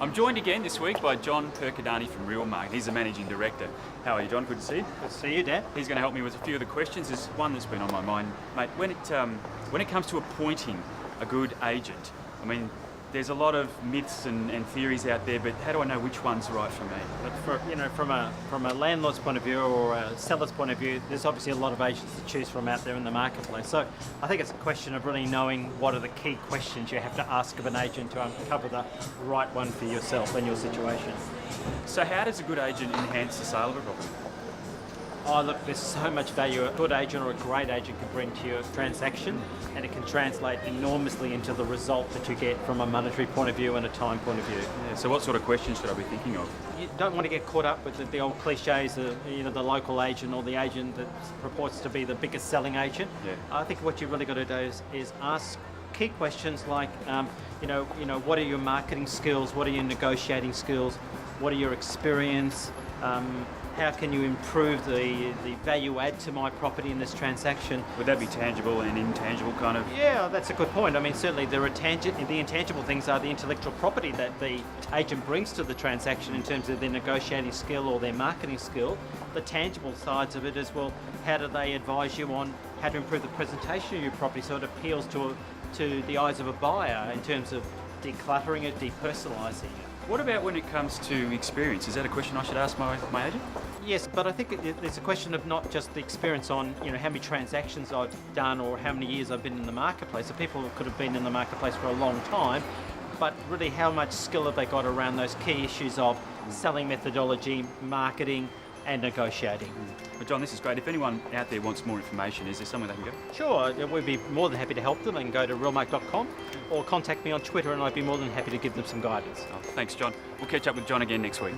I'm joined again this week by John Percudani from Realmark. He's the Managing Director. How are you, John? Good to see you. Good to see you, Dan. He's going to help me with a few of the questions. There's one that's been on my mind, mate. When it comes to appointing a good agent, I mean, there's a lot of myths and theories out there, but how do I know which one's right for me? But from a landlord's point of view or a seller's point of view, there's obviously a lot of agents to choose from out there in the marketplace. So I think it's a question of really knowing what are the key questions you have to ask of an agent to uncover the right one for yourself and your situation. So how does a good agent enhance the sale of a property? Oh, look, there's so much value a good agent or a great agent can bring to your transaction, and it can translate enormously into the result that you get from a monetary point of view and a time point of view. Yeah, so what sort of questions should I be thinking of? You don't want to get caught up with the old cliches of the local agent or the agent that purports to be the biggest selling agent. Yeah. I think what you've really got to do is ask key questions like, what are your marketing skills? What are your negotiating skills? What are your experience? How can you improve the value add to my property in this transaction? Would that be tangible and intangible kind of? Yeah, that's a good point. I mean, certainly the intangible things are the intellectual property that the agent brings to the transaction in terms of their negotiating skill or their marketing skill. The tangible sides of it is, well, how do they advise you on how to improve the presentation of your property so it appeals to the eyes of a buyer in terms of decluttering it, depersonalising it? What about when it comes to experience? Is that a question I should ask my agent? Yes, but I think it's a question of not just the experience on how many transactions I've done or how many years I've been in the marketplace. So people could have been in the marketplace for a long time, but really how much skill have they got around those key issues of selling methodology, marketing and negotiating. Well, John, this is great. If anyone out there wants more information, is there somewhere they can go? Sure, we'd be more than happy to help them. They can go to realmark.com or contact me on Twitter and I'd be more than happy to give them some guidance. Oh, thanks, John. We'll catch up with John again next week.